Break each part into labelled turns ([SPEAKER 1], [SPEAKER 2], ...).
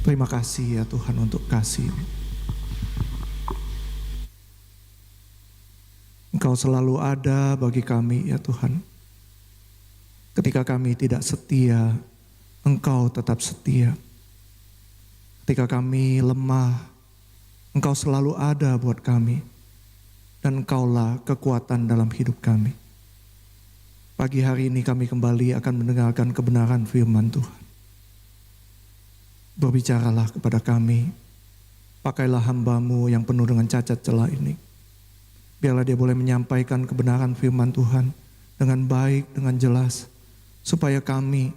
[SPEAKER 1] Terima kasih ya Tuhan untuk kasih. Engkau selalu ada bagi kami ya Tuhan. Ketika kami tidak setia, Engkau tetap setia. Ketika kami lemah, Engkau selalu ada buat kami. Dan Engkaulah kekuatan dalam hidup kami. Pagi hari ini kami kembali akan mendengarkan kebenaran firman Tuhan. Berbicaralah kepada kami. Pakailah hamba-Mu yang penuh dengan cacat celah ini. Biarlah dia boleh menyampaikan kebenaran firman Tuhan dengan baik, dengan jelas. Supaya kami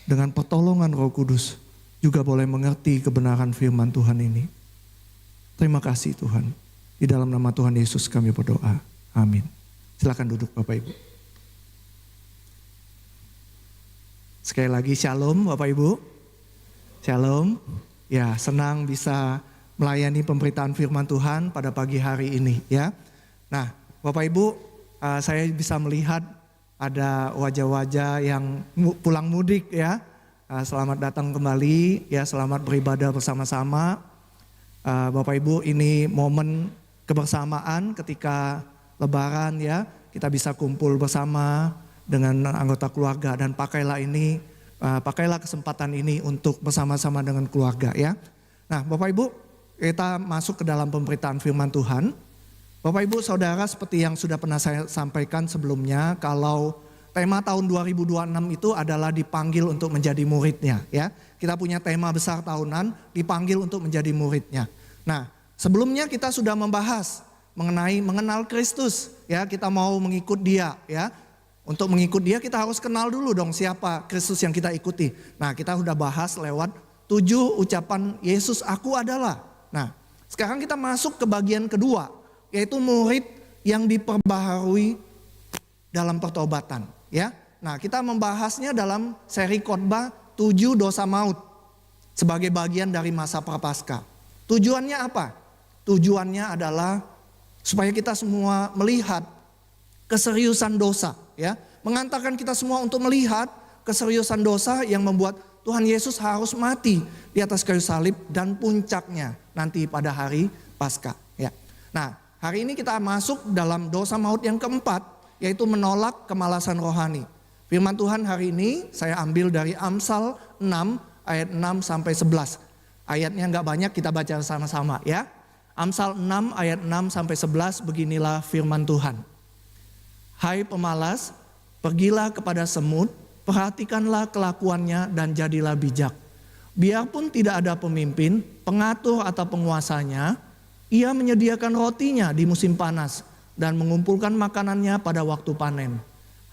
[SPEAKER 1] dengan pertolongan Roh Kudus juga boleh mengerti kebenaran firman Tuhan ini. Terima kasih Tuhan. Di dalam nama Tuhan Yesus kami berdoa. Amin. Silakan duduk Bapak Ibu. Sekali lagi shalom Bapak Ibu. Shalom. Ya, senang bisa melayani pemberitaan firman Tuhan pada pagi hari ini ya. Nah, Bapak Ibu, saya bisa melihat ada wajah-wajah yang pulang mudik ya. Selamat datang kembali ya, selamat beribadah bersama-sama. Bapak Ibu, ini momen kebersamaan ketika Lebaran ya. Kita bisa kumpul bersama dengan anggota keluarga dan pakailah kesempatan ini untuk bersama-sama dengan keluarga ya. Nah Bapak Ibu, kita masuk ke dalam pemberitaan firman Tuhan. Bapak Ibu Saudara, seperti yang sudah pernah saya sampaikan sebelumnya, kalau tema tahun 2026 itu adalah dipanggil untuk menjadi muridnya ya. Kita punya tema besar tahunan, dipanggil untuk menjadi muridnya. Nah sebelumnya kita sudah membahas mengenai mengenal Kristus ya, kita mau mengikut Dia ya. Untuk mengikut Dia kita harus kenal dulu dong siapa Kristus yang kita ikuti. Nah kita sudah bahas lewat 7 ucapan Yesus aku adalah. Nah sekarang kita masuk ke bagian kedua, yaitu murid yang diperbaharui dalam pertobatan ya. Nah kita membahasnya dalam seri khotbah 7 dosa maut sebagai bagian dari masa prapaskah. Tujuannya apa? Tujuannya adalah supaya kita semua melihat keseriusan dosa ya, mengantarkan kita semua untuk melihat keseriusan dosa yang membuat Tuhan Yesus harus mati di atas kayu salib dan puncaknya nanti pada hari Paskah ya. Nah, hari ini kita masuk dalam dosa maut yang keempat, yaitu menolak kemalasan rohani. Firman Tuhan hari ini saya ambil dari Amsal 6 ayat 6 sampai 11. Ayatnya enggak banyak, kita baca sama-sama ya. Amsal 6 ayat 6 sampai 11, beginilah firman Tuhan. Hai pemalas, pergilah kepada semut, perhatikanlah kelakuannya dan jadilah bijak. Biarpun tidak ada pemimpin, pengatur atau penguasanya, ia menyediakan rotinya di musim panas dan mengumpulkan makanannya pada waktu panen.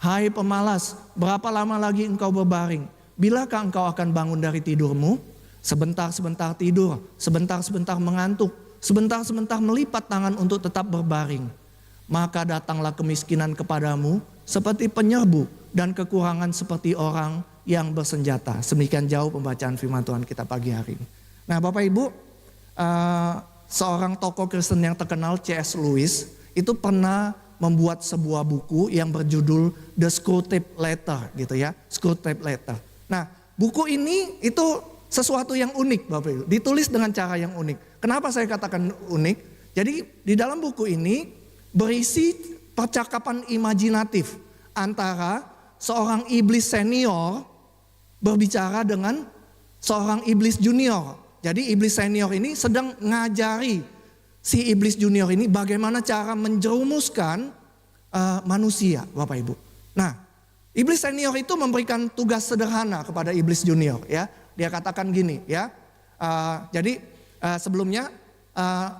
[SPEAKER 1] Hai pemalas, berapa lama lagi engkau berbaring? Bilakah engkau akan bangun dari tidurmu? Sebentar-sebentar tidur, sebentar-sebentar mengantuk, sebentar-sebentar melipat tangan untuk tetap berbaring. Maka datanglah kemiskinan kepadamu seperti penyerbu dan kekurangan seperti orang yang bersenjata. Semikian jauh pembacaan firman Tuhan kita pagi hari ini. Nah Bapak Ibu, seorang tokoh Kristen yang terkenal C.S. Lewis itu pernah membuat sebuah buku yang berjudul The Screwtape Letter gitu ya, Screwtape Letter. Nah buku ini itu sesuatu yang unik Bapak Ibu, ditulis dengan cara yang unik. Kenapa saya katakan unik? Jadi di dalam buku ini berisi percakapan imajinatif antara seorang iblis senior berbicara dengan seorang iblis junior. Jadi iblis senior ini sedang ngajari si iblis junior ini bagaimana cara menjerumuskan manusia, Bapak Ibu. Nah, iblis senior itu memberikan tugas sederhana kepada iblis junior ya. Dia katakan gini ya. Sebelumnya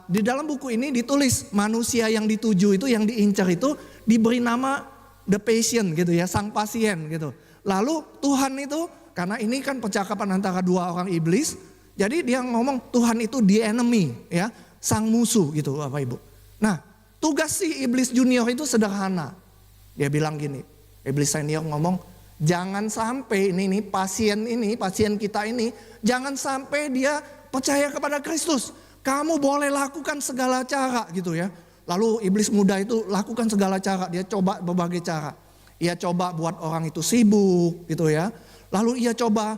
[SPEAKER 1] di dalam buku ini ditulis manusia yang dituju itu, yang diincar itu diberi nama the patient gitu ya, sang pasien gitu. Lalu Tuhan itu, karena ini kan percakapan antara dua orang iblis, jadi dia ngomong Tuhan itu the enemy ya, sang musuh gitu Bapak Ibu. Nah tugas si iblis junior itu sederhana. Dia bilang gini, iblis senior ngomong, jangan sampai ini pasien kita ini, jangan sampai dia percaya kepada Kristus. Kamu boleh lakukan segala cara gitu ya. Lalu iblis muda itu lakukan segala cara. Dia coba berbagai cara. Ia coba buat orang itu sibuk gitu ya. Lalu ia coba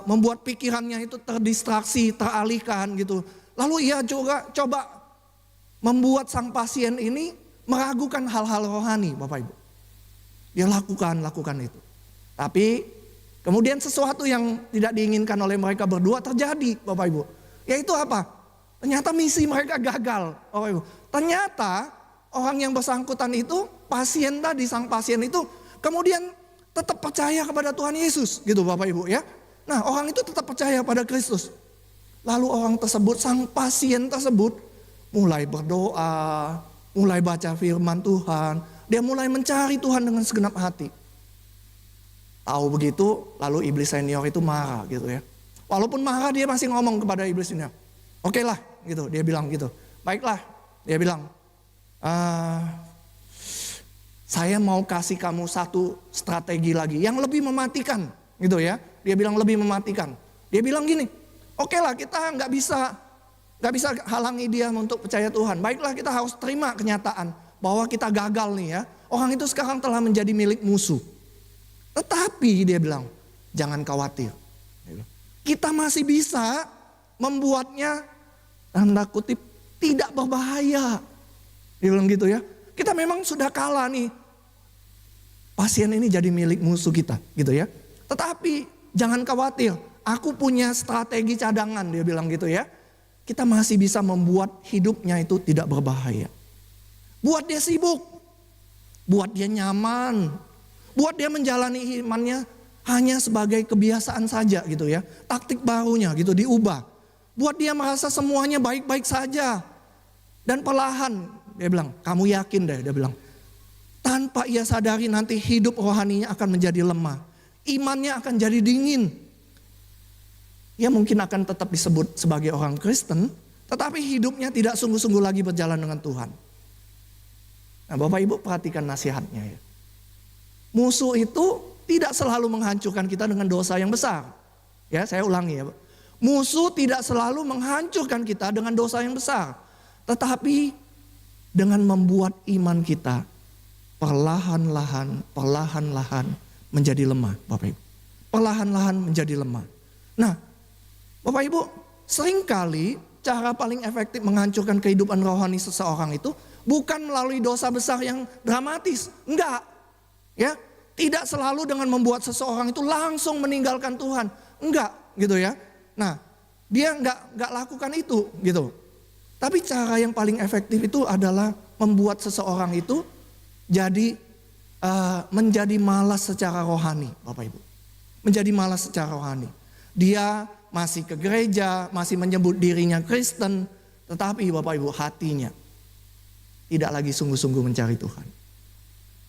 [SPEAKER 1] membuat pikirannya itu terdistraksi, teralihkan gitu. Lalu ia juga coba membuat sang pasien ini meragukan hal-hal rohani, Bapak Ibu. Dia lakukan itu. Tapi kemudian sesuatu yang tidak diinginkan oleh mereka berdua terjadi, Bapak Ibu. Yaitu apa? Ternyata misi mereka gagal, Bapak Ibu. Ternyata orang yang bersangkutan itu, pasien tadi, sang pasien itu kemudian tetap percaya kepada Tuhan Yesus gitu Bapak Ibu ya. Nah, orang itu tetap percaya pada Kristus. Lalu orang tersebut, sang pasien tersebut mulai berdoa, mulai baca firman Tuhan. Dia mulai mencari Tuhan dengan segenap hati. Tahu begitu, lalu iblis senior itu marah gitu ya. Walaupun marah, dia masih ngomong kepada iblis senior. Oke lah gitu, dia bilang gitu. Baiklah, dia bilang. Saya mau kasih kamu satu strategi lagi yang lebih mematikan gitu ya. Dia bilang lebih mematikan. Dia bilang gini, oke lah, kita nggak bisa halangi dia untuk percaya Tuhan. Baiklah, kita harus terima kenyataan bahwa kita gagal nih ya. Orang itu sekarang telah menjadi milik musuh. Tetapi dia bilang, jangan khawatir. Kita masih bisa membuatnya tanda kutip tidak berbahaya. Dia bilang gitu ya. Kita memang sudah kalah nih. Pasien ini jadi milik musuh kita gitu ya. Tetapi jangan khawatir. Aku punya strategi cadangan, dia bilang gitu ya. Kita masih bisa membuat hidupnya itu tidak berbahaya. Buat dia sibuk. Buat dia nyaman. Buat dia menjalani imannya hanya sebagai kebiasaan saja gitu ya. Taktik barunya gitu diubah. Buat dia merasa semuanya baik-baik saja. Dan perlahan dia bilang, kamu yakin deh, dia bilang. Tanpa ia sadari nanti hidup rohaninya akan menjadi lemah. Imannya akan jadi dingin. Ia mungkin akan tetap disebut sebagai orang Kristen, tetapi hidupnya tidak sungguh-sungguh lagi berjalan dengan Tuhan. Nah, Bapak Ibu perhatikan nasihatnya ya. Musuh itu tidak selalu menghancurkan kita dengan dosa yang besar. Ya, saya ulangi ya. Musuh tidak selalu menghancurkan kita dengan dosa yang besar. Tetapi dengan membuat iman kita perlahan-lahan menjadi lemah, Bapak Ibu. Perlahan-lahan menjadi lemah. Nah, Bapak Ibu, seringkali cara paling efektif menghancurkan kehidupan rohani seseorang itu bukan melalui dosa besar yang dramatis. Enggak. Ya, tidak selalu dengan membuat seseorang itu langsung meninggalkan Tuhan. Enggak, gitu ya. Nah, dia enggak lakukan itu, gitu. Tapi cara yang paling efektif itu adalah membuat seseorang itu menjadi malas secara rohani, Bapak Ibu. Menjadi malas secara rohani. Dia masih ke gereja, masih menyebut dirinya Kristen, tetapi Bapak Ibu hatinya tidak lagi sungguh-sungguh mencari Tuhan.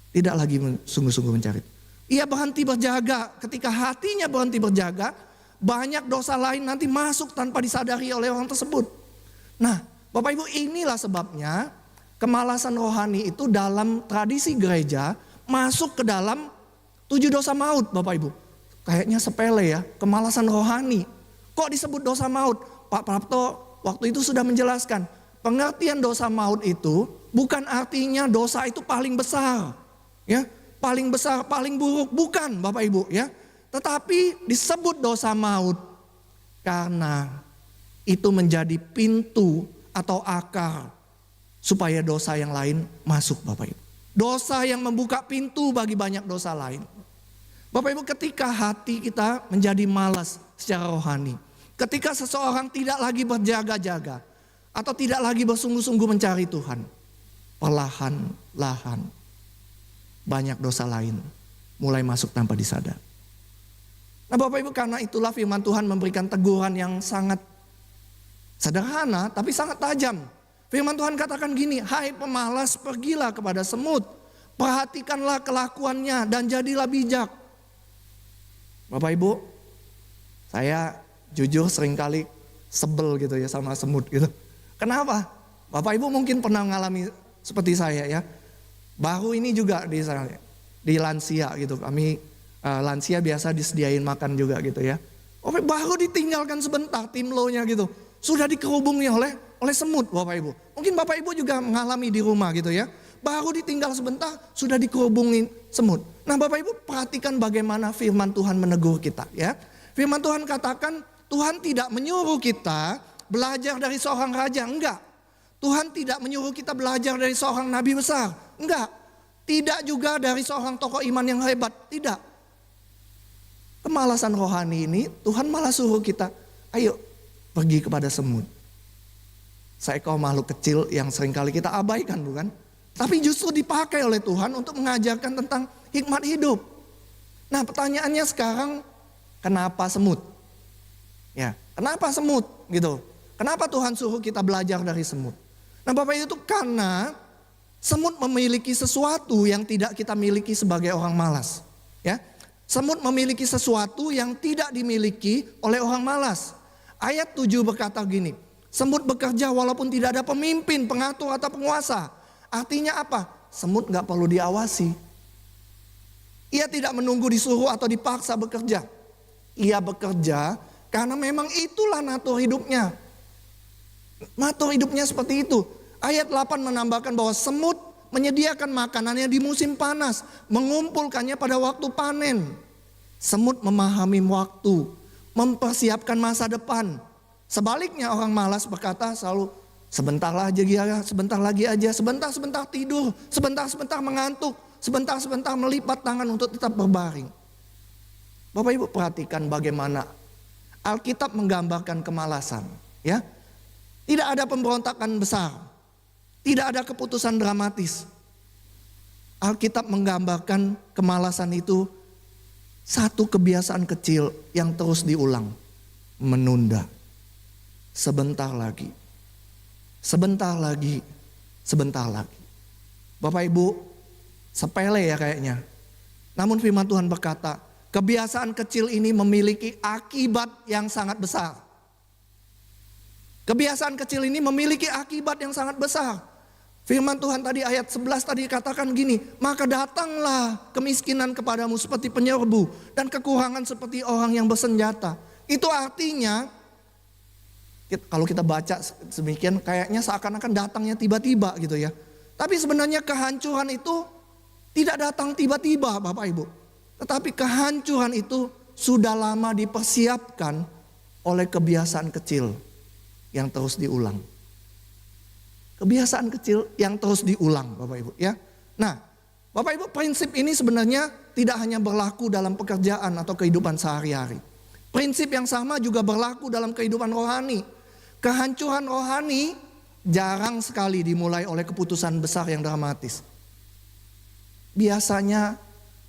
[SPEAKER 1] Tidak lagi sungguh-sungguh mencari. Ia berhenti berjaga, ketika hatinya berhenti berjaga, banyak dosa lain nanti masuk tanpa disadari oleh orang tersebut. Nah, Bapak Ibu, inilah sebabnya kemalasan rohani itu dalam tradisi gereja masuk ke dalam 7 dosa maut, Bapak Ibu. Kayaknya sepele ya, kemalasan rohani. Kok disebut dosa maut? Pak Prapto waktu itu sudah menjelaskan. Pengertian dosa maut itu bukan artinya dosa itu paling besar. Ya, paling besar, paling buruk. Bukan Bapak Ibu ya. Tetapi disebut dosa maut karena itu menjadi pintu atau akar supaya dosa yang lain masuk, Bapak Ibu. Dosa yang membuka pintu bagi banyak dosa lain. Bapak Ibu, ketika hati kita menjadi malas secara rohani, ketika seseorang tidak lagi berjaga-jaga atau tidak lagi bersungguh-sungguh mencari Tuhan, perlahan-lahan banyak dosa lain mulai masuk tanpa disadar. Nah, Bapak Ibu, karena itulah firman Tuhan memberikan teguran yang sangat sederhana tapi sangat tajam. Firman Tuhan katakan gini, hai pemalas, pergilah kepada semut, perhatikanlah kelakuannya dan jadilah bijak. Bapak Ibu, saya jujur seringkali sebel gitu ya sama semut gitu. Kenapa? Bapak Ibu mungkin pernah mengalami seperti saya ya. Baru ini juga di lansia gitu, kami lansia biasa disediain makan juga gitu ya. Baru ditinggalkan sebentar tim lo-nya gitu, sudah dikerubungi oleh semut, Bapak Ibu. Mungkin Bapak Ibu juga mengalami di rumah gitu ya. Baru ditinggal sebentar sudah dikerubungin semut. Nah, Bapak Ibu perhatikan bagaimana firman Tuhan menegur kita ya. Firman Tuhan katakan Tuhan tidak menyuruh kita belajar dari seorang raja, enggak. Tuhan tidak menyuruh kita belajar dari seorang nabi besar, enggak. Tidak juga dari seorang tokoh iman yang hebat, tidak. Kemalasan rohani ini Tuhan malah suruh kita, ayo pergi kepada semut. Seekor makhluk kecil yang seringkali kita abaikan, bukan? Tapi justru dipakai oleh Tuhan untuk mengajarkan tentang hikmat hidup. Nah, pertanyaannya sekarang, kenapa semut? Ya, kenapa semut gitu? Kenapa Tuhan suruh kita belajar dari semut? Nah, Bapak itu karena semut memiliki sesuatu yang tidak kita miliki sebagai orang malas. Ya, semut memiliki sesuatu yang tidak dimiliki oleh orang malas. Ayat 7 berkata gini, semut bekerja walaupun tidak ada pemimpin, pengatur atau penguasa. Artinya apa? Semut gak perlu diawasi. Ia tidak menunggu disuruh atau dipaksa bekerja. Ia bekerja karena memang itulah natur hidupnya. Natur hidupnya seperti itu. Ayat 8 menambahkan bahwa semut menyediakan makanannya di musim panas, mengumpulkannya pada waktu panen. Semut memahami waktu, mempersiapkan masa depan. Sebaliknya orang malas berkata selalu sebentar lagi aja, sebentar tidur, sebentar mengantuk, sebentar melipat tangan untuk tetap berbaring. Bapak Ibu perhatikan bagaimana Alkitab menggambarkan kemalasan, ya. Tidak ada pemberontakan besar, tidak ada keputusan dramatis. Alkitab menggambarkan kemalasan itu satu kebiasaan kecil yang terus diulang, menunda. Sebentar lagi. Bapak Ibu, sepele ya kayaknya. Namun firman Tuhan berkata, kebiasaan kecil ini memiliki akibat yang sangat besar. Kebiasaan kecil ini memiliki akibat yang sangat besar. Firman Tuhan tadi ayat 11 tadi katakan gini, maka datanglah kemiskinan kepadamu seperti penyerbu dan kekurangan seperti orang yang bersenjata. Itu artinya, kalau kita baca sedemikian kayaknya seakan-akan datangnya tiba-tiba gitu ya. Tapi sebenarnya kehancuran itu tidak datang tiba-tiba Bapak Ibu. Tetapi kehancuran itu sudah lama dipersiapkan oleh kebiasaan kecil yang terus diulang. Kebiasaan kecil yang terus diulang Bapak Ibu ya. Nah, Bapak Ibu prinsip ini sebenarnya tidak hanya berlaku dalam pekerjaan atau kehidupan sehari-hari. Prinsip yang sama juga berlaku dalam kehidupan rohani. Kehancuran rohani jarang sekali dimulai oleh keputusan besar yang dramatis. Biasanya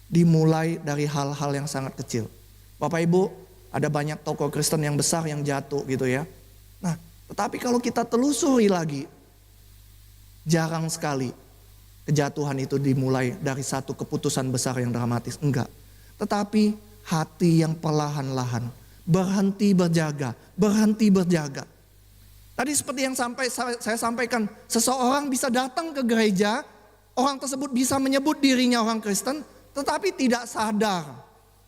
[SPEAKER 1] dimulai dari hal-hal yang sangat kecil. Bapak Ibu, ada banyak tokoh Kristen yang besar yang jatuh gitu ya. Nah, tetapi kalau kita telusuri lagi, jarang sekali kejatuhan itu dimulai dari satu keputusan besar yang dramatis. Enggak. Tetapi hati yang perlahan-lahan berhenti berjaga. Tadi seperti yang saya sampaikan, seseorang bisa datang ke gereja, orang tersebut bisa menyebut dirinya orang Kristen, tetapi tidak sadar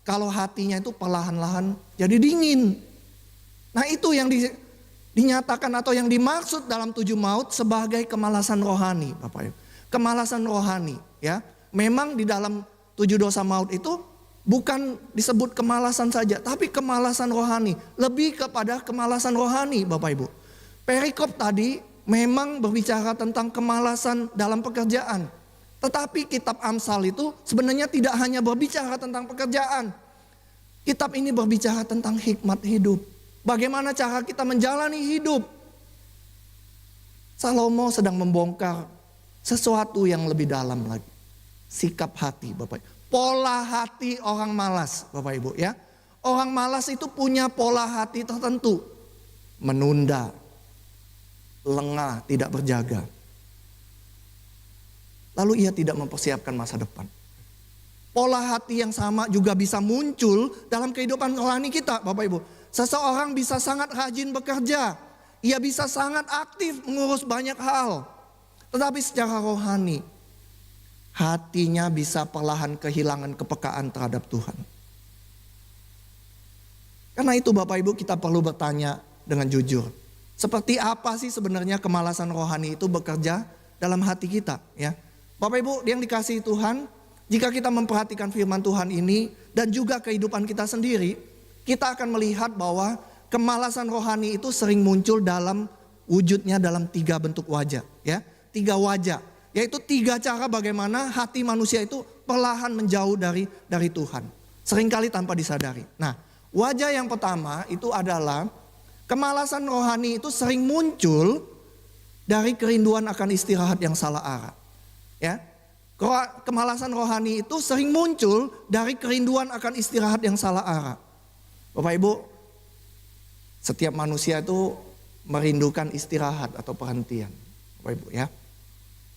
[SPEAKER 1] kalau hatinya itu perlahan-lahan jadi dingin. Nah itu yang dinyatakan atau yang dimaksud dalam 7 maut sebagai kemalasan rohani, Bapak Ibu. Kemalasan rohani, ya. Memang di dalam 7 dosa maut itu bukan disebut kemalasan saja, tapi kemalasan rohani, lebih kepada kemalasan rohani, Bapak Ibu. Perikop tadi memang berbicara tentang kemalasan dalam pekerjaan. Tetapi kitab Amsal itu sebenarnya tidak hanya berbicara tentang pekerjaan. Kitab ini berbicara tentang hikmat hidup. Bagaimana cara kita menjalani hidup. Salomo sedang membongkar sesuatu yang lebih dalam lagi. Sikap hati Bapak Ibu. Pola hati orang malas Bapak Ibu ya. Orang malas itu punya pola hati tertentu. Menunda. Lengah, tidak berjaga. Lalu ia tidak mempersiapkan masa depan. Pola hati yang sama juga bisa muncul dalam kehidupan rohani kita Bapak Ibu. Seseorang bisa sangat rajin bekerja. Ia bisa sangat aktif mengurus banyak hal. Tetapi secara rohani, hatinya bisa perlahan kehilangan kepekaan terhadap Tuhan. Karena itu Bapak Ibu kita perlu bertanya dengan jujur. Seperti apa sih sebenarnya kemalasan rohani itu bekerja dalam hati kita ya. Bapak Ibu yang dikasihi Tuhan, jika kita memperhatikan firman Tuhan ini dan juga kehidupan kita sendiri, kita akan melihat bahwa kemalasan rohani itu sering muncul dalam wujudnya dalam 3 bentuk wajah, ya. 3 wajah, yaitu 3 cara bagaimana hati manusia itu perlahan menjauh dari Tuhan. Seringkali tanpa disadari. Nah, wajah yang pertama itu adalah kemalasan rohani itu sering muncul dari kerinduan akan istirahat yang salah arah. Ya. Kemalasan rohani itu sering muncul dari kerinduan akan istirahat yang salah arah. Bapak Ibu, setiap manusia itu merindukan istirahat atau perhentian. Bapak Ibu ya.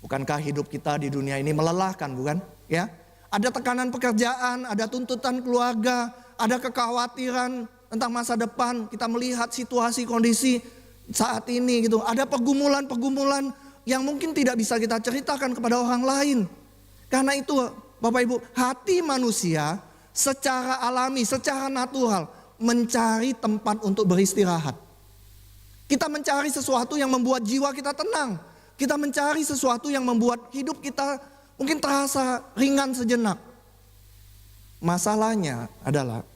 [SPEAKER 1] Bukankah hidup kita di dunia ini melelahkan, bukan? Ya. Ada tekanan pekerjaan, ada tuntutan keluarga, ada kekhawatiran tentang masa depan. Kita melihat situasi kondisi saat ini gitu. Ada pergumulan-pergumulan yang mungkin tidak bisa kita ceritakan kepada orang lain. Karena itu Bapak Ibu, hati manusia secara alami, secara natural mencari tempat untuk beristirahat. Kita mencari sesuatu yang membuat jiwa kita tenang. Kita mencari sesuatu yang membuat hidup kita mungkin terasa ringan sejenak. Masalahnya adalah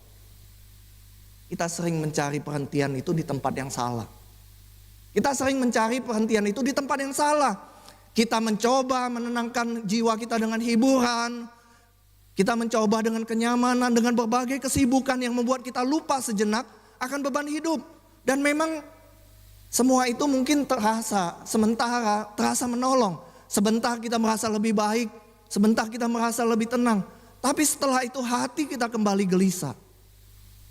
[SPEAKER 1] kita sering mencari perhentian itu di tempat yang salah. Kita sering mencari perhentian itu di tempat yang salah. Kita mencoba menenangkan jiwa kita dengan hiburan. Kita mencoba dengan kenyamanan, dengan berbagai kesibukan yang membuat kita lupa sejenak akan beban hidup. Dan memang semua itu mungkin terasa sementara, terasa menolong. Sebentar kita merasa lebih baik, sebentar kita merasa lebih tenang. Tapi setelah itu hati kita kembali gelisah.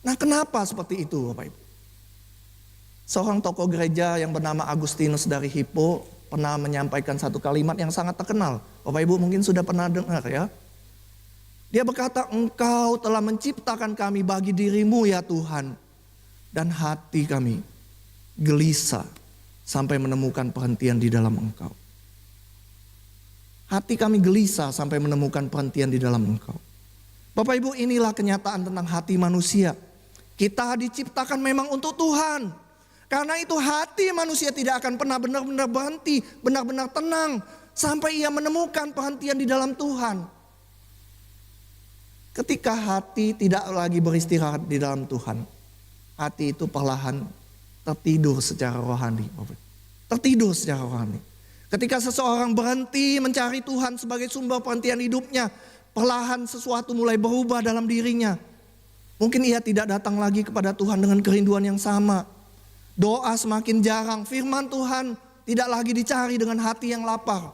[SPEAKER 1] Nah, kenapa seperti itu Bapak Ibu? Seorang tokoh gereja yang bernama Agustinus dari Hippo pernah menyampaikan satu kalimat yang sangat terkenal. Bapak Ibu mungkin sudah pernah dengar ya. Dia berkata, Engkau telah menciptakan kami bagi dirimu ya Tuhan. Dan hati kami gelisah sampai menemukan perhentian di dalam Engkau. Hati kami gelisah sampai menemukan perhentian di dalam Engkau. Bapak Ibu, inilah kenyataan tentang hati manusia. Kita diciptakan memang untuk Tuhan. Karena itu hati manusia tidak akan pernah benar-benar berhenti, benar-benar tenang sampai ia menemukan perhentian di dalam Tuhan. Ketika hati tidak lagi beristirahat di dalam Tuhan, hati itu perlahan tertidur secara rohani. Tertidur secara rohani. Ketika seseorang berhenti mencari Tuhan sebagai sumber perhentian hidupnya, perlahan sesuatu mulai berubah dalam dirinya. Mungkin ia tidak datang lagi kepada Tuhan dengan kerinduan yang sama. Doa semakin jarang, firman Tuhan tidak lagi dicari dengan hati yang lapar.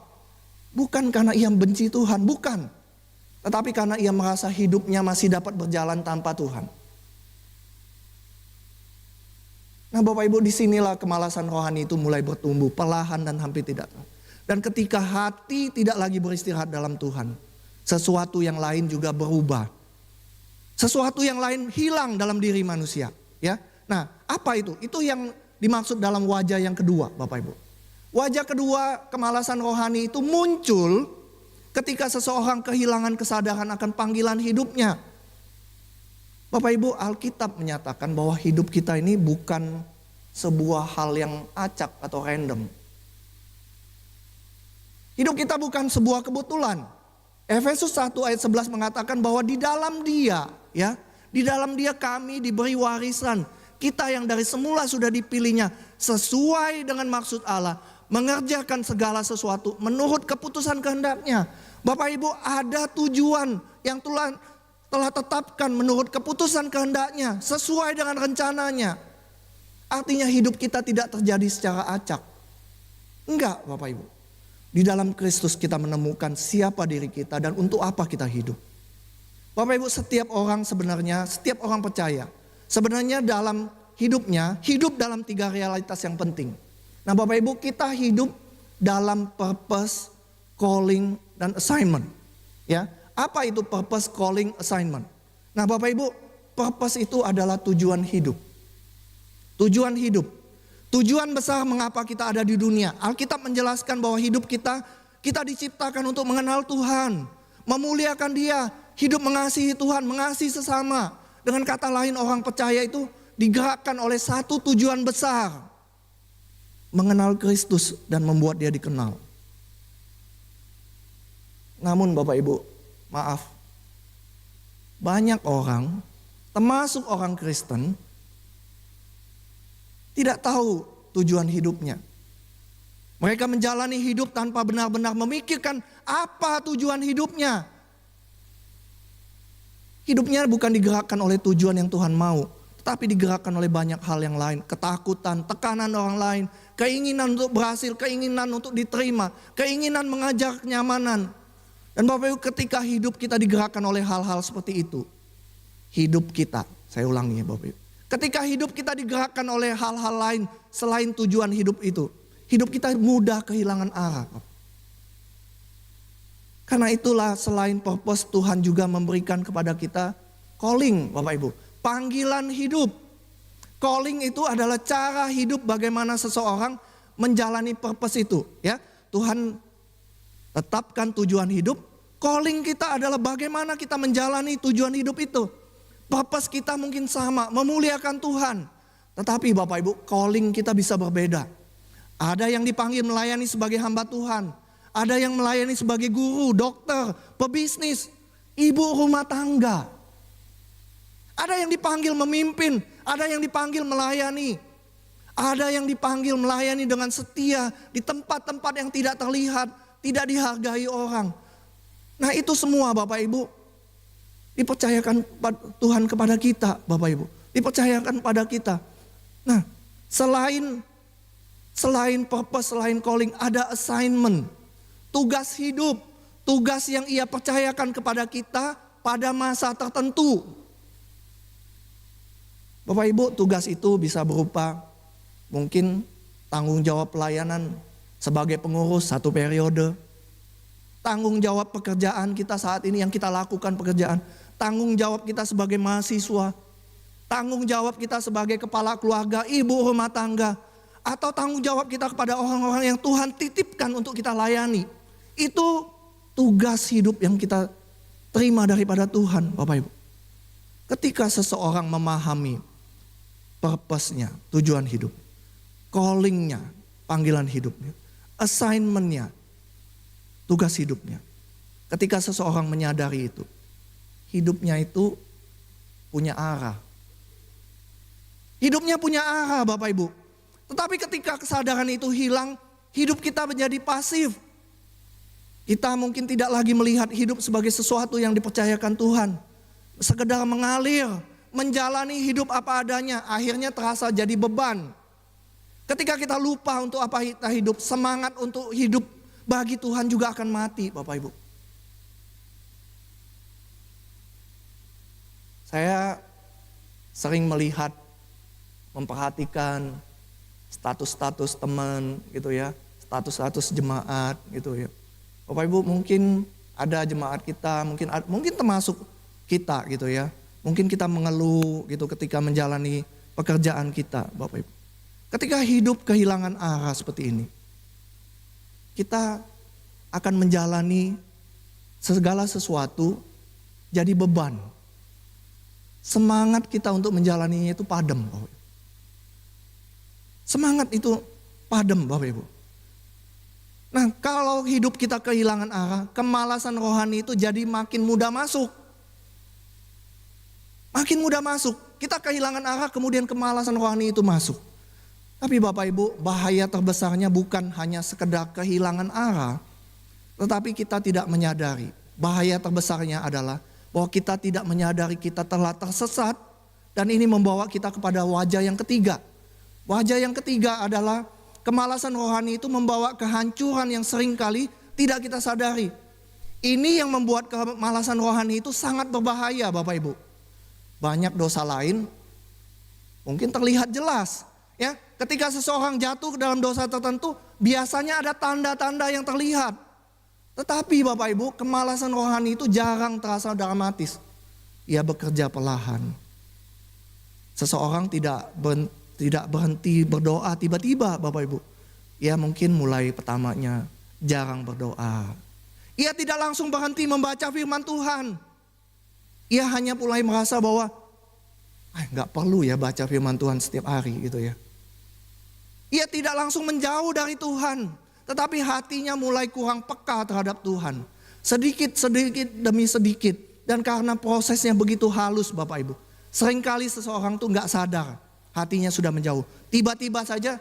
[SPEAKER 1] Bukan karena ia benci Tuhan, bukan. Tetapi karena ia merasa hidupnya masih dapat berjalan tanpa Tuhan. Nah Bapak Ibu, disinilah kemalasan rohani itu mulai bertumbuh, perlahan dan hampir tidak. Dan ketika hati tidak lagi beristirahat dalam Tuhan, sesuatu yang lain juga berubah. Sesuatu yang lain hilang dalam diri manusia. Ya. Nah, apa itu? Itu yang dimaksud dalam wajah yang kedua, Bapak Ibu. Wajah kedua kemalasan rohani itu muncul ketika seseorang kehilangan kesadaran akan panggilan hidupnya. Bapak Ibu, Alkitab menyatakan bahwa hidup kita ini bukan sebuah hal yang acak atau random. Hidup kita bukan sebuah kebetulan. Efesus 1 ayat 11 mengatakan bahwa di dalam Dia, ya, di dalam Dia kami diberi warisan. Kita yang dari semula sudah dipilihnya sesuai dengan maksud Allah, mengerjakan segala sesuatu menurut keputusan kehendaknya. Bapak Ibu, ada tujuan yang telah tetapkan menurut keputusan kehendaknya, sesuai dengan rencananya. Artinya hidup kita tidak terjadi secara acak. Enggak Bapak Ibu. Di dalam Kristus kita menemukan siapa diri kita dan untuk apa kita hidup. Bapak Ibu, setiap orang percaya. Sebenarnya dalam hidupnya, hidup dalam 3 realitas yang penting. Nah Bapak Ibu, kita hidup dalam purpose, calling, dan assignment. Ya, apa itu purpose, calling, assignment? Nah Bapak Ibu, purpose itu adalah tujuan hidup. Tujuan hidup. Tujuan besar mengapa kita ada di dunia. Alkitab menjelaskan bahwa hidup kita diciptakan untuk mengenal Tuhan. Memuliakan Dia, hidup mengasihi Tuhan, mengasihi sesama. Dengan kata lain, orang percaya itu digerakkan oleh satu tujuan besar. Mengenal Kristus dan membuat Dia dikenal. Namun Bapak Ibu, maaf. Banyak orang termasuk orang Kristen, tidak tahu tujuan hidupnya. Mereka menjalani hidup tanpa benar-benar memikirkan apa tujuan hidupnya. Hidupnya bukan digerakkan oleh tujuan yang Tuhan mau, tetapi digerakkan oleh banyak hal yang lain. Ketakutan, tekanan orang lain, keinginan untuk berhasil, keinginan untuk diterima, keinginan mengajar kenyamanan. Dan Bapak Ibu, ketika hidup kita digerakkan oleh hal-hal seperti itu, hidup kita, saya ulangi ya Bapak Ibu, ketika hidup kita digerakkan oleh hal-hal lain selain tujuan hidup itu, hidup kita mudah kehilangan arah. Karena itulah selain purpose, Tuhan juga memberikan kepada kita calling, Bapak Ibu. Panggilan hidup. Calling itu adalah cara hidup bagaimana seseorang menjalani purpose itu. Ya, Tuhan tetapkan tujuan hidup. Calling kita adalah bagaimana kita menjalani tujuan hidup itu. Purpose kita mungkin sama, memuliakan Tuhan. Tetapi Bapak Ibu, calling kita bisa berbeda. Ada yang dipanggil melayani sebagai hamba Tuhan. Ada yang melayani sebagai guru, dokter, pebisnis, ibu rumah tangga. Ada yang dipanggil memimpin, ada yang dipanggil melayani. Ada yang dipanggil melayani dengan setia di tempat-tempat yang tidak terlihat, tidak dihargai orang. Nah itu semua Bapak Ibu dipercayakan Tuhan kepada kita, Bapak Ibu. Dipercayakan pada kita. Nah selain purpose, selain calling, ada assignment. Tugas hidup, tugas yang Ia percayakan kepada kita pada masa tertentu. Bapak Ibu, tugas itu bisa berupa mungkin tanggung jawab pelayanan sebagai pengurus satu periode. Tanggung jawab pekerjaan kita saat ini yang kita lakukan pekerjaan. Tanggung jawab kita sebagai mahasiswa. Tanggung jawab kita sebagai kepala keluarga, ibu rumah tangga. Atau tanggung jawab kita kepada orang-orang yang Tuhan titipkan untuk kita layani. Itu tugas hidup yang kita terima daripada Tuhan, Bapak Ibu. Ketika seseorang memahami purpose-nya, tujuan hidup, calling-nya, panggilan hidupnya, assignment-nya, tugas hidupnya. Ketika seseorang menyadari itu, hidupnya itu punya arah. Hidupnya punya arah, Bapak Ibu. Tetapi ketika kesadaran itu hilang, hidup kita menjadi pasif. Kita mungkin tidak lagi melihat hidup sebagai sesuatu yang dipercayakan Tuhan. Sekedar mengalir, menjalani hidup apa adanya, akhirnya terasa jadi beban. Ketika kita lupa untuk apa kita hidup, semangat untuk hidup bagi Tuhan juga akan mati, Bapak Ibu. Saya sering melihat, memperhatikan status-status teman gitu ya, status-status jemaat gitu ya. Bapak Ibu, mungkin ada jemaat kita, mungkin termasuk kita gitu ya. Mungkin kita mengeluh gitu ketika menjalani pekerjaan kita, Bapak Ibu. Ketika hidup kehilangan arah seperti ini, kita akan menjalani segala sesuatu jadi beban. Semangat kita untuk menjalaninya itu padam, Bapak Ibu. Semangat itu padam, Bapak Ibu. Nah, kalau hidup kita kehilangan arah, kemalasan rohani itu jadi makin mudah masuk. Makin mudah masuk. Kita kehilangan arah, kemudian kemalasan rohani itu masuk. Tapi Bapak Ibu, bahaya terbesarnya bukan hanya sekedar kehilangan arah, tetapi kita tidak menyadari. Bahaya terbesarnya adalah bahwa kita tidak menyadari kita telah tersesat, dan ini membawa kita kepada wajah yang ketiga. Wajah yang ketiga adalah kemalasan rohani itu membawa kehancuran yang seringkali tidak kita sadari. Ini yang membuat kemalasan rohani itu sangat berbahaya, Bapak Ibu. Banyak dosa lain mungkin terlihat jelas. Ya, ketika seseorang jatuh ke dalam dosa tertentu, biasanya ada tanda-tanda yang terlihat. Tetapi Bapak Ibu, kemalasan rohani itu jarang terasa dramatis. Ia bekerja perlahan. Seseorang tidak berhenti berdoa tiba-tiba, Bapak Ibu. Ia mungkin mulai pertamanya jarang berdoa. Ia tidak langsung berhenti membaca firman Tuhan. Ia hanya mulai merasa bahwa nggak perlu ya baca firman Tuhan setiap hari gitu ya. Ia tidak langsung menjauh dari Tuhan, tetapi hatinya mulai kurang peka terhadap Tuhan. Sedikit demi sedikit, dan karena prosesnya begitu halus Bapak Ibu. Seringkali seseorang tuh nggak sadar hatinya sudah menjauh. Tiba-tiba saja,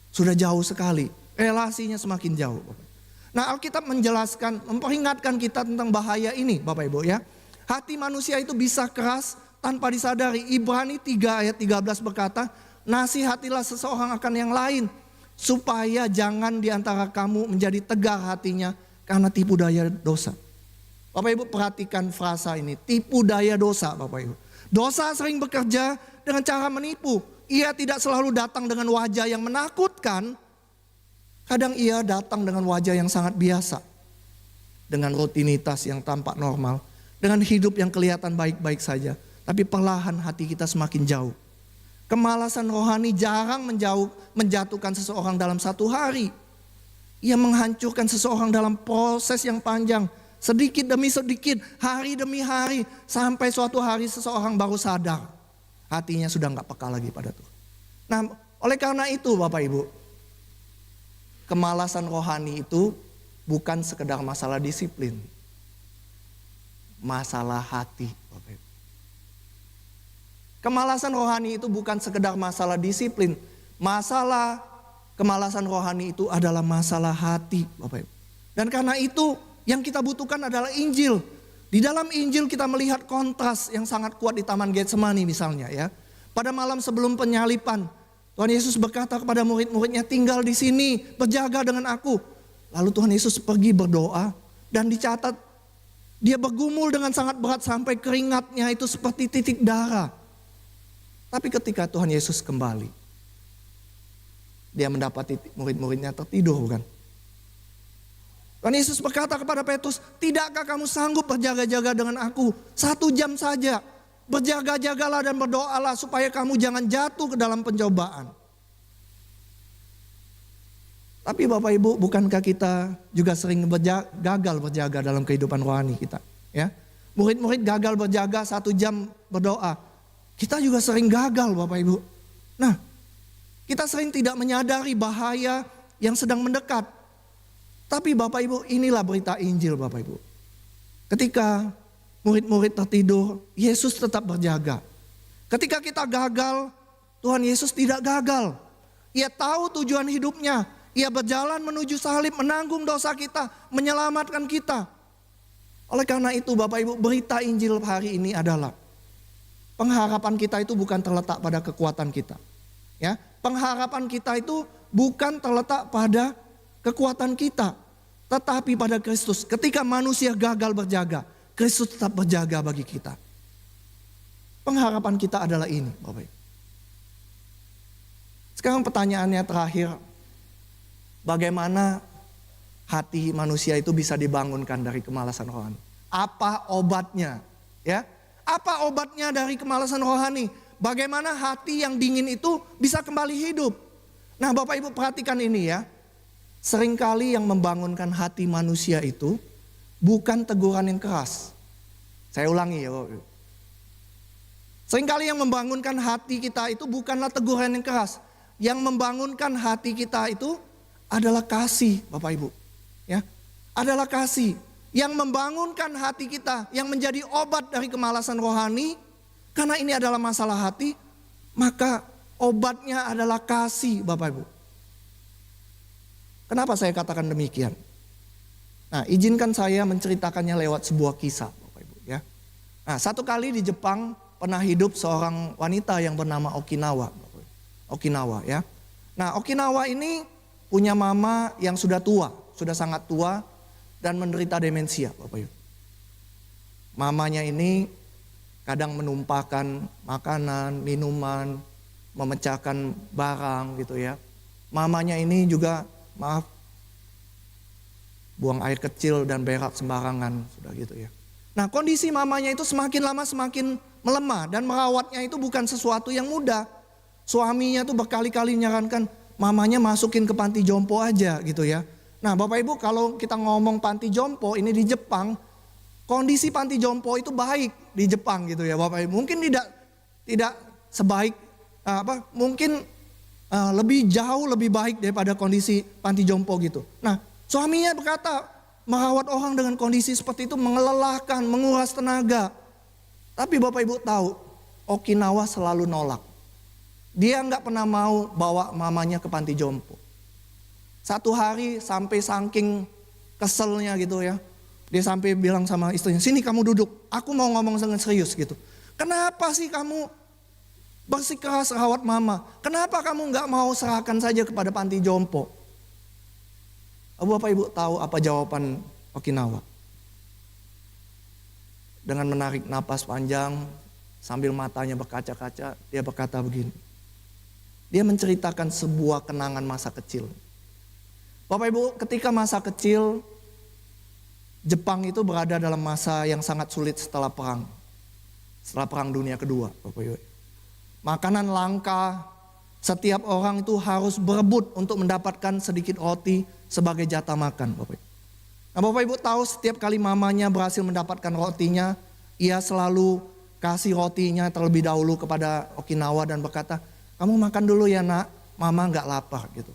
[SPEAKER 1] sudah jauh sekali. Relasinya semakin jauh. Nah, Alkitab menjelaskan, memperingatkan kita tentang bahaya ini Bapak Ibu ya. Hati manusia itu bisa keras tanpa disadari. Ibrani 3 ayat 13 berkata, nasihatilah seseorang akan yang lain, supaya jangan diantara kamu menjadi tegar hatinya karena tipu daya dosa. Bapak Ibu perhatikan frasa ini, tipu daya dosa Bapak Ibu. Dosa sering bekerja dengan cara menipu. Ia tidak selalu datang dengan wajah yang menakutkan. Kadang ia datang dengan wajah yang sangat biasa. Dengan rutinitas yang tampak normal. Dengan hidup yang kelihatan baik-baik saja. Tapi perlahan hati kita semakin jauh. Kemalasan rohani jarang menjatuhkan seseorang dalam satu hari. Ia menghancurkan seseorang dalam proses yang panjang. Sedikit demi sedikit, hari demi hari. Sampai suatu hari seseorang baru sadar. Hatinya sudah gak peka lagi pada Tuhan. Nah, oleh karena itu Bapak Ibu, kemalasan rohani itu bukan sekedar masalah disiplin. Masalah hati Bapak Ibu. Kemalasan rohani itu bukan sekedar masalah disiplin. Masalah kemalasan rohani itu adalah masalah hati Bapak Ibu. Dan karena itu yang kita butuhkan adalah Injil. Di dalam Injil kita melihat kontras yang sangat kuat di Taman Getsemani misalnya ya. Pada malam sebelum penyaliban, Tuhan Yesus berkata kepada murid-muridnya, tinggal di sini, berjaga dengan aku. Lalu Tuhan Yesus pergi berdoa dan dicatat dia bergumul dengan sangat berat sampai keringatnya itu seperti titik darah. Tapi ketika Tuhan Yesus kembali, dia mendapati murid-muridnya tertidur bukan? Tuhan Yesus berkata kepada Petrus, tidakkah kamu sanggup berjaga-jaga dengan aku 1 jam saja? Berjaga-jagalah dan berdoalah supaya kamu jangan jatuh ke dalam pencobaan. Tapi Bapak Ibu, bukankah kita juga sering gagal berjaga dalam kehidupan rohani kita? Ya, murid-murid gagal berjaga 1 jam berdoa. Kita juga sering gagal Bapak Ibu. Nah, kita sering tidak menyadari bahaya yang sedang mendekat. Tapi Bapak Ibu, inilah berita Injil Bapak Ibu. Ketika murid-murid tertidur, Yesus tetap berjaga. Ketika kita gagal, Tuhan Yesus tidak gagal. Ia tahu tujuan hidupnya. Ia berjalan menuju salib, menanggung dosa kita, menyelamatkan kita. Oleh karena itu Bapak Ibu, berita Injil hari ini adalah pengharapan kita itu bukan terletak pada kekuatan kita. Ya, pengharapan kita itu bukan terletak pada kekuatan kita, tetapi pada Kristus. Ketika manusia gagal berjaga, Kristus tetap berjaga bagi kita. Pengharapan kita adalah ini, Bapak Ibu. Sekarang pertanyaannya terakhir, bagaimana hati manusia itu bisa dibangunkan dari kemalasan rohani? Apa obatnya? Ya, apa obatnya dari kemalasan rohani? Bagaimana hati yang dingin itu bisa kembali hidup? Nah, Bapak Ibu perhatikan ini ya. Seringkali yang membangunkan hati manusia itu bukan teguran yang keras. Saya ulangi ya Bapak Ibu. Seringkali yang membangunkan hati kita itu bukanlah teguran yang keras. Yang membangunkan hati kita itu adalah kasih Bapak Ibu. Ya, adalah kasih. Yang membangunkan hati kita, yang menjadi obat dari kemalasan rohani. Karena ini adalah masalah hati, maka obatnya adalah kasih Bapak Ibu. Kenapa saya katakan demikian? Nah, izinkan saya menceritakannya lewat sebuah kisah Bapak Ibu ya. Nah, satu kali di Jepang pernah hidup seorang wanita yang bernama Okinawa. Okinawa ya. Nah, Okinawa ini punya mama yang sudah tua, sudah sangat tua dan menderita demensia Bapak Ibu. Mamanya ini kadang menumpahkan makanan, minuman, memecahkan barang gitu ya. Mamanya ini juga buang air kecil dan berak sembarangan, sudah gitu ya. Nah, kondisi mamanya itu semakin lama semakin melemah dan merawatnya itu bukan sesuatu yang mudah. Suaminya tuh berkali-kali menyarankan mamanya masukin ke panti jompo aja gitu ya. Nah, Bapak Ibu, kalau kita ngomong panti jompo ini di Jepang, kondisi panti jompo itu baik di Jepang gitu ya Bapak Ibu. Mungkin tidak sebaik mungkin lebih jauh lebih baik daripada kondisi panti jompo gitu. Nah, suaminya berkata merawat orang dengan kondisi seperti itu mengelelahkan, menguras tenaga. Tapi Bapak Ibu tahu, Okinawa selalu nolak. Dia nggak pernah mau bawa mamanya ke panti jompo. Satu hari sampai saking keselnya gitu ya, dia sampai bilang sama istrinya, sini kamu duduk, aku mau ngomong dengan serius gitu. Kenapa sih kamu bersikeras rawat mama? Kenapa kamu nggak mau serahkan saja kepada panti jompo? Bapak Ibu tahu apa jawaban Okinawa? Dengan menarik napas panjang, sambil matanya berkaca-kaca, dia berkata begini. Dia menceritakan sebuah kenangan masa kecil. Bapak Ibu, ketika masa kecil, Jepang itu berada dalam masa yang sangat sulit setelah perang. Setelah perang dunia kedua, Bapak Ibu. Makanan langka, setiap orang itu harus berebut untuk mendapatkan sedikit roti sebagai jatah makan, Bapak Ibu. Nah, Bapak Ibu tahu setiap kali mamanya berhasil mendapatkan rotinya, ia selalu kasih rotinya terlebih dahulu kepada Okinawa dan berkata, kamu makan dulu ya nak, mama nggak lapar gitu.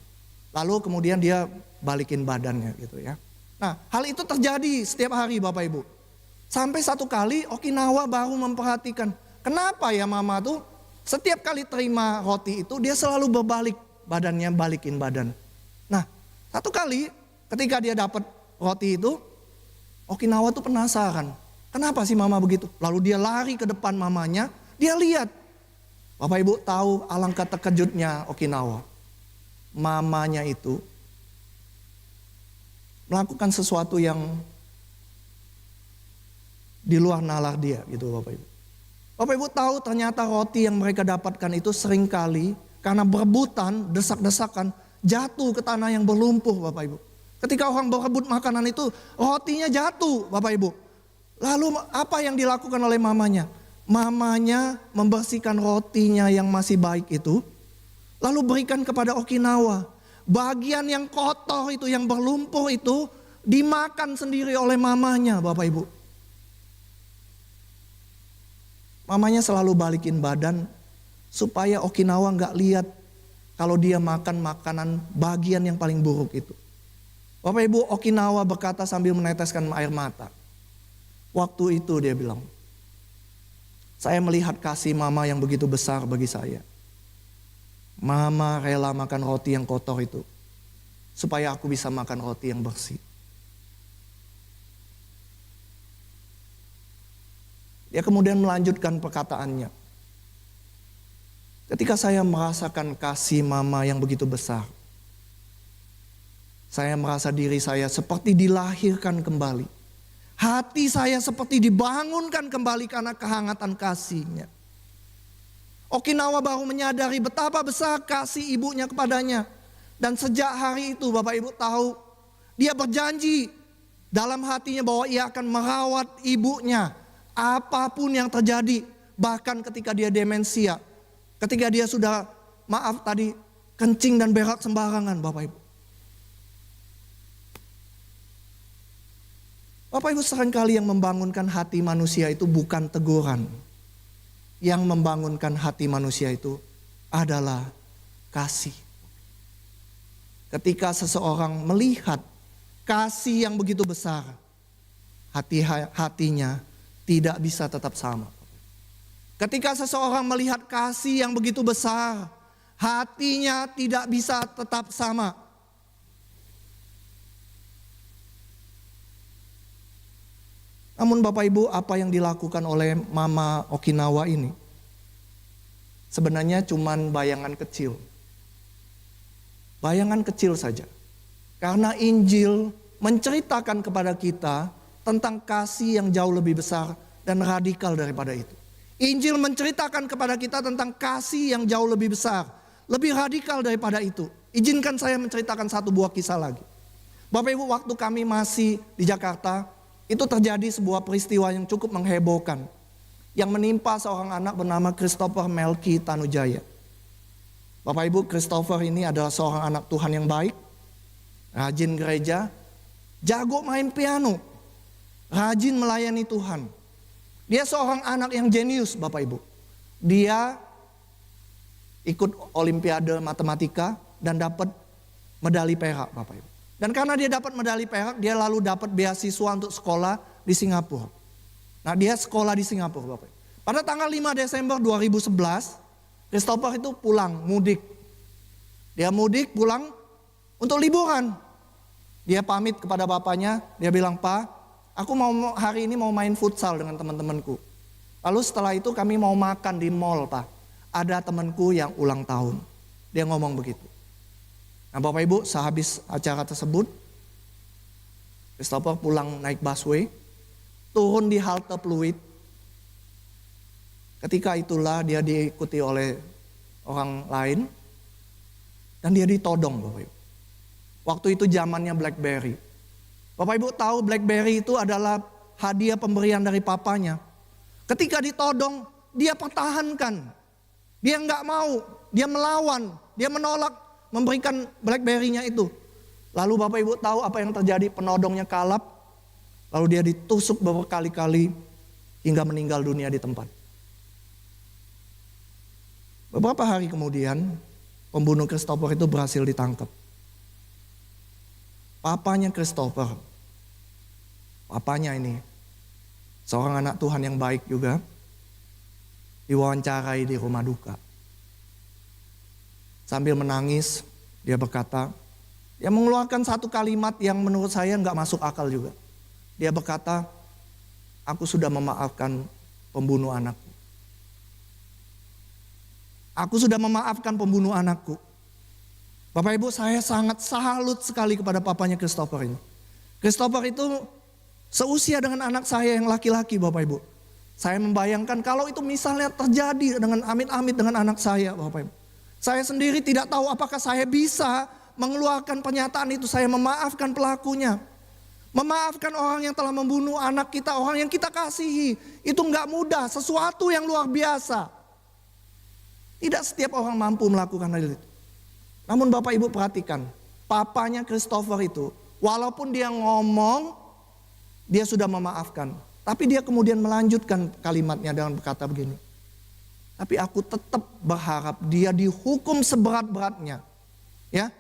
[SPEAKER 1] Lalu kemudian dia balikin badannya gitu ya. Nah, hal itu terjadi setiap hari Bapak Ibu. Sampai satu kali Okinawa baru memperhatikan, kenapa ya mama tuh setiap kali terima roti itu dia selalu berbalik badannya, balikin badan. Nah, satu kali ketika dia dapat roti itu, Okinawa tuh penasaran. Kenapa sih mama begitu? Lalu dia lari ke depan mamanya, dia lihat. Bapak Ibu tahu alangkah terkejutnya Okinawa. Mamanya itu melakukan sesuatu yang di luar nalar dia gitu Bapak Ibu. Bapak Ibu tahu ternyata roti yang mereka dapatkan itu seringkali karena berebutan, desak-desakan, jatuh ke tanah yang berlumpur Bapak Ibu. Ketika orang berebut makanan itu, rotinya jatuh Bapak Ibu. Lalu apa yang dilakukan oleh mamanya? Mamanya membersihkan rotinya yang masih baik itu, lalu berikan kepada Okinawa. Bagian yang kotor itu, yang berlumpur itu, dimakan sendiri oleh mamanya Bapak Ibu. Mamanya selalu balikin badan, supaya Okinawa gak lihat kalau dia makan makanan bagian yang paling buruk itu. Bapak Ibu, Okinawa berkata sambil meneteskan air mata. Waktu itu dia bilang, saya melihat kasih mama yang begitu besar bagi saya. Mama rela makan roti yang kotor itu, supaya aku bisa makan roti yang bersih. Dia kemudian melanjutkan perkataannya. Ketika saya merasakan kasih mama yang begitu besar, saya merasa diri saya seperti dilahirkan kembali. Hati saya seperti dibangunkan kembali karena kehangatan kasihnya. Okinawa baru menyadari betapa besar kasih ibunya kepadanya. Dan sejak hari itu Bapak Ibu tahu, dia berjanji dalam hatinya bahwa ia akan merawat ibunya. Apapun yang terjadi, bahkan ketika dia demensia. Ketika dia sudah, maaf tadi, kencing dan berak sembarangan Bapak Ibu. Bapak Ibu, seringkali yang membangunkan hati manusia itu bukan teguran. Yang membangunkan hati manusia itu adalah kasih. Ketika seseorang melihat kasih yang begitu besar, hatinya tidak bisa tetap sama. Ketika seseorang melihat kasih yang begitu besar, hatinya tidak bisa tetap sama. Namun Bapak Ibu, apa yang dilakukan oleh Mama Okinawa ini sebenarnya cuman bayangan kecil. Bayangan kecil saja. Karena Injil menceritakan kepada kita tentang kasih yang jauh lebih besar dan radikal daripada itu. Injil menceritakan kepada kita tentang kasih yang jauh lebih besar, lebih radikal daripada itu. Izinkan saya menceritakan satu buah kisah lagi. Bapak Ibu, waktu kami masih di Jakarta, itu terjadi sebuah peristiwa yang cukup menghebohkan, yang menimpa seorang anak bernama Christopher Melki Tanujaya. Bapak Ibu, Christopher ini adalah seorang anak Tuhan yang baik, rajin gereja, jago main piano, rajin melayani Tuhan. Dia seorang anak yang jenius Bapak Ibu. Dia ikut olimpiade matematika dan dapat medali perak Bapak Ibu. Dan karena dia dapat medali perak, dia lalu dapat beasiswa untuk sekolah di Singapura. Nah, dia sekolah di Singapura Bapak Ibu. Pada tanggal 5 Desember 2011, Christopher itu pulang, mudik. Dia mudik pulang untuk liburan. Dia pamit kepada bapaknya, dia bilang, "Pak, aku mau hari ini mau main futsal dengan teman-temanku. Lalu setelah itu kami mau makan di mall, Pak. Ada temanku yang ulang tahun." Dia ngomong begitu. Nah Bapak Ibu, sehabis acara tersebut, Christopher pulang naik busway, turun di halte Pluit. Ketika itulah dia diikuti oleh orang lain, dan dia ditodong Bapak Ibu. Waktu itu zamannya BlackBerry. Bapak Ibu tahu BlackBerry itu adalah hadiah pemberian dari papanya. Ketika ditodong, dia pertahankan. Dia nggak mau, dia melawan, dia menolak memberikan BlackBerry-nya itu. Lalu Bapak Ibu tahu apa yang terjadi? Penodongnya kalap, lalu dia ditusuk berkali-kali hingga meninggal dunia di tempat. Beberapa hari kemudian, pembunuh Christopher itu berhasil ditangkap. Papanya Christopher, papanya ini, seorang anak Tuhan yang baik juga, diwawancarai di rumah duka. Sambil menangis, dia berkata, dia mengeluarkan satu kalimat yang menurut saya nggak masuk akal juga. Dia berkata, "Aku sudah memaafkan pembunuh anakku. Aku sudah memaafkan pembunuh anakku." Bapak Ibu, saya sangat salut sekali kepada papanya Christopher ini. Christopher itu seusia dengan anak saya yang laki-laki Bapak Ibu. Saya membayangkan kalau itu misalnya terjadi dengan amit-amit dengan anak saya Bapak Ibu. Saya sendiri tidak tahu apakah saya bisa mengeluarkan pernyataan itu. Saya memaafkan pelakunya. Memaafkan orang yang telah membunuh anak kita, orang yang kita kasihi. Itu nggak mudah, sesuatu yang luar biasa. Tidak setiap orang mampu melakukan hal itu. Namun Bapak Ibu perhatikan, papanya Christopher itu, walaupun dia ngomong, dia sudah memaafkan. Tapi dia kemudian melanjutkan kalimatnya dengan berkata begini. Tapi aku tetap berharap dia dihukum seberat-beratnya. Ya,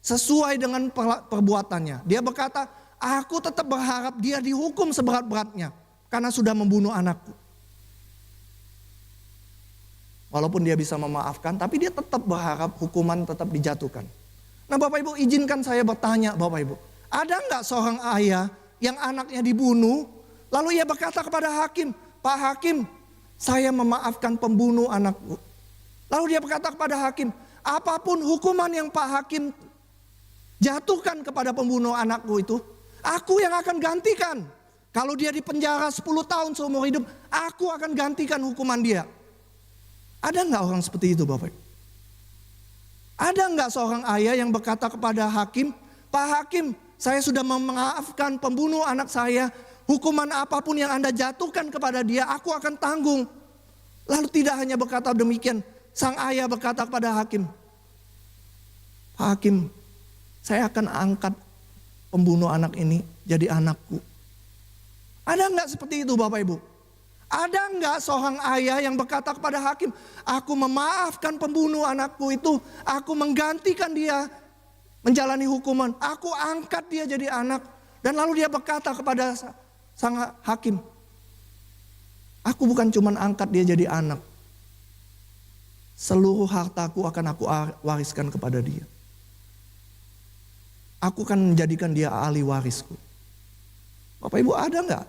[SPEAKER 1] sesuai dengan perbuatannya. Dia berkata, aku tetap berharap dia dihukum seberat-beratnya. Karena sudah membunuh anakku. Walaupun dia bisa memaafkan, tapi dia tetap berharap hukuman tetap dijatuhkan. Nah Bapak Ibu, izinkan saya bertanya Bapak Ibu. Ada nggak seorang ayah yang anaknya dibunuh, lalu ia berkata kepada hakim, "Pak Hakim, saya memaafkan pembunuh anakku." Lalu dia berkata kepada hakim, "Apapun hukuman yang Pak Hakim jatuhkan kepada pembunuh anakku itu, aku yang akan gantikan. Kalau dia di penjara 10 tahun seumur hidup, aku akan gantikan hukuman dia." Ada nggak orang seperti itu Bapak? Ada nggak seorang ayah yang berkata kepada hakim, "Pak Hakim, saya sudah memaafkan pembunuh anak saya. Hukuman apapun yang Anda jatuhkan kepada dia, aku akan tanggung." Lalu tidak hanya berkata demikian, sang ayah berkata kepada hakim, "Pak Hakim, saya akan angkat pembunuh anak ini jadi anakku." Ada nggak seperti itu Bapak Ibu? Ada nggak seorang ayah yang berkata kepada hakim, "Aku memaafkan pembunuh anakku itu, aku menggantikan dia menjalani hukuman, aku angkat dia jadi anak." Dan lalu dia berkata kepada sang hakim, "Aku bukan cuma angkat dia jadi anak, seluruh hartaku akan aku wariskan kepada dia. Aku akan menjadikan dia ahli warisku." Bapak Ibu, ada nggak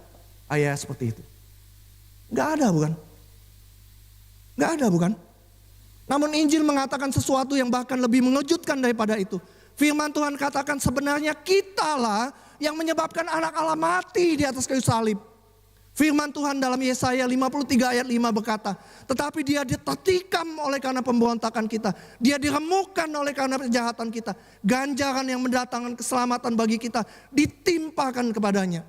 [SPEAKER 1] ayah seperti itu? Nggak ada bukan? Nggak ada bukan? Namun Injil mengatakan sesuatu yang bahkan lebih mengejutkan daripada itu. Firman Tuhan katakan sebenarnya kitalah yang menyebabkan anak Allah mati di atas kayu salib. Firman Tuhan dalam Yesaya 53 ayat 5 berkata, "Tetapi dia ditertikam oleh karena pemberontakan kita. Dia diremukkan oleh karena kejahatan kita. Ganjaran yang mendatangkan keselamatan bagi kita ditimpakan kepadanya."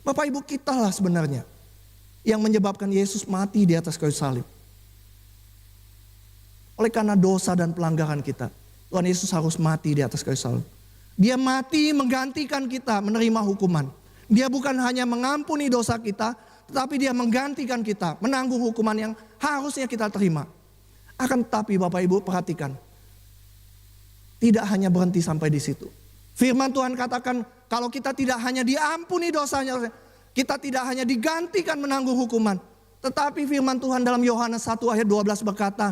[SPEAKER 1] Bapak Ibu, kitalah sebenarnya yang menyebabkan Yesus mati di atas kayu salib. Oleh karena dosa dan pelanggaran kita, Tuhan Yesus harus mati di atas kayu salib. Dia mati menggantikan kita menerima hukuman. Dia bukan hanya mengampuni dosa kita, tetapi dia menggantikan kita menanggung hukuman yang harusnya kita terima. Akan tetapi Bapak Ibu perhatikan, tidak hanya berhenti sampai di situ. Firman Tuhan katakan kalau kita tidak hanya diampuni dosanya, kita tidak hanya digantikan menanggung hukuman, Tetapi firman Tuhan dalam Yohanes 1 ayat 12 berkata,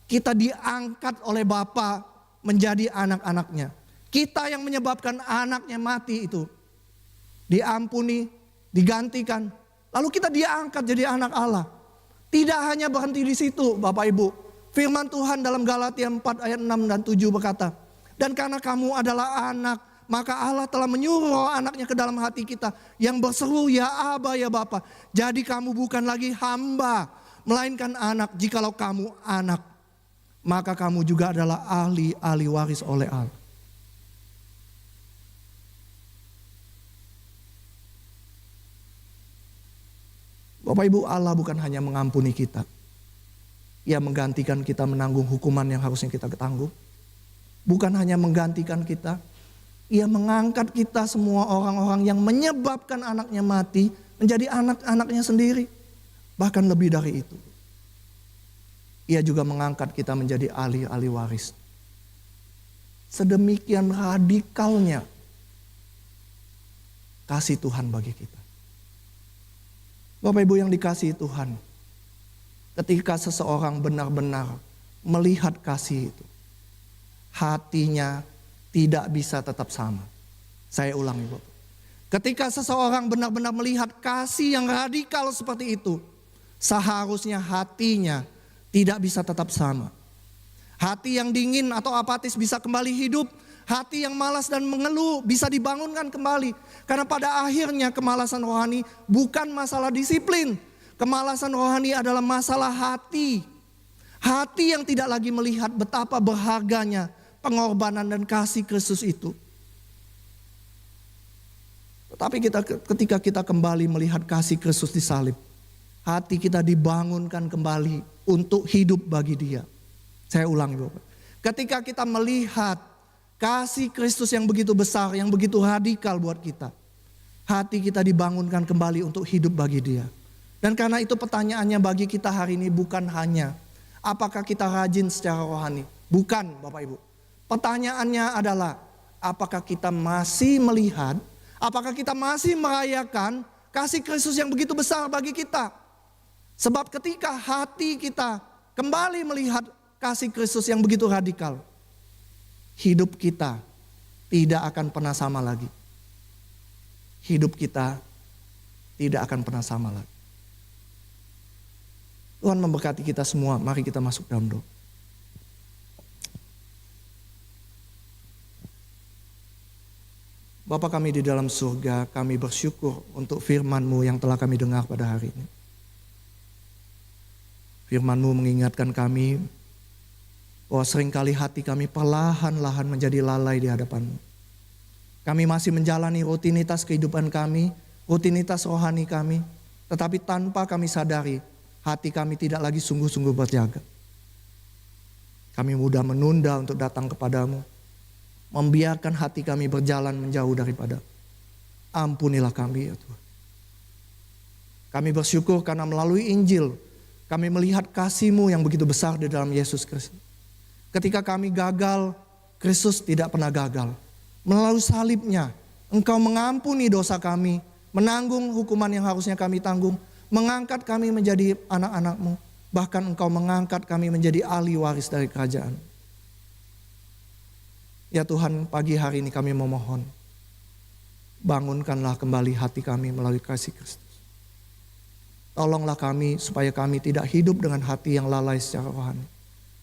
[SPEAKER 1] kita diangkat oleh Bapa menjadi anak-anaknya. Kita yang menyebabkan anaknya mati itu diampuni, digantikan. Lalu kita diangkat jadi anak Allah. Tidak hanya berhenti di situ Bapak Ibu. Firman Tuhan dalam Galatia 4 ayat 6 dan 7 berkata, dan karena kamu adalah anak, maka Allah telah menyuruh anaknya ke dalam hati kita yang berseru, ya Aba, ya Bapa. Jadi kamu bukan lagi hamba, melainkan anak. Jikalau kamu anak, maka kamu juga adalah ahli waris oleh Allah. Bapak Ibu, Allah bukan hanya mengampuni kita. Ia menggantikan kita menanggung hukuman yang harusnya kita tanggung. Bukan hanya menggantikan kita, ia mengangkat kita semua orang-orang yang menyebabkan anaknya mati menjadi anak-anaknya sendiri. Bahkan lebih dari itu. Ia juga mengangkat kita menjadi ahli waris. Sedemikian radikalnya kasih Tuhan bagi kita. Bapak Ibu yang dikasihi Tuhan, ketika seseorang benar-benar melihat kasih itu, hatinya tidak bisa tetap sama. Saya ulangi Bapak. Ketika seseorang benar-benar melihat kasih yang radikal seperti itu, seharusnya hatinya tidak bisa tetap sama. Hati yang dingin atau apatis bisa kembali hidup. Hati yang malas dan mengeluh bisa dibangunkan kembali. Karena pada akhirnya kemalasan rohani bukan masalah disiplin. Kemalasan rohani adalah masalah hati. Hati yang tidak lagi melihat betapa berharganya pengorbanan dan kasih Kristus itu. Tetapi ketika kita kembali melihat kasih Kristus di salib, hati kita dibangunkan kembali untuk hidup bagi Dia. Saya ulangi Bapak. Ketika kita melihat kasih Kristus yang begitu besar, yang begitu radikal buat kita, hati kita dibangunkan kembali untuk hidup bagi Dia. Dan karena itu pertanyaannya bagi kita hari ini bukan hanya apakah kita rajin secara rohani. Bukan Bapak Ibu. Pertanyaannya adalah apakah kita masih melihat, apakah kita masih merayakan kasih Kristus yang begitu besar bagi kita. Sebab ketika hati kita kembali melihat kasih Kristus yang begitu radikal, hidup kita tidak akan pernah sama lagi. Hidup kita tidak akan pernah sama lagi. Tuhan memberkati kita semua. Mari kita masuk dalam doa. Bapa kami di dalam surga, kami bersyukur untuk firman-Mu yang telah kami dengar pada hari ini. Firman-Mu mengingatkan kami bahwa seringkali hati kami perlahan-lahan menjadi lalai di hadapan-Mu. Kami masih menjalani rutinitas kehidupan kami, rutinitas rohani kami, tetapi tanpa kami sadari, hati kami tidak lagi sungguh-sungguh berjaga. Kami mudah menunda untuk datang kepadamu, membiarkan hati kami berjalan menjauh daripada. Ampunilah kami ya Tuhan. Kami bersyukur karena melalui Injil, kami melihat kasih-Mu yang begitu besar di dalam Yesus Kristus. Ketika kami gagal, Kristus tidak pernah gagal. Melalui salibnya, Engkau mengampuni dosa kami, menanggung hukuman yang harusnya kami tanggung, mengangkat kami menjadi anak-anak-Mu, bahkan Engkau mengangkat kami menjadi ahli waris dari kerajaan. Ya Tuhan, pagi hari ini kami memohon, bangunkanlah kembali hati kami melalui kasih Kristus. Tolonglah kami supaya kami tidak hidup dengan hati yang lalai secara rohani,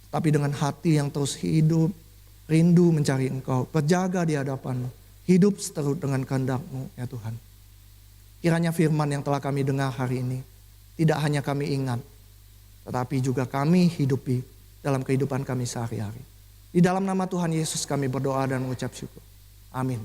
[SPEAKER 1] tapi dengan hati yang terus hidup, rindu mencari Engkau, berjaga di hadapan-Mu, hidup seterus dengan kehendak-Mu ya Tuhan. Kiranya firman yang telah kami dengar hari ini, tidak hanya kami ingat, tetapi juga kami hidupi dalam kehidupan kami sehari-hari. Di dalam nama Tuhan Yesus kami berdoa dan mengucap syukur. Amin.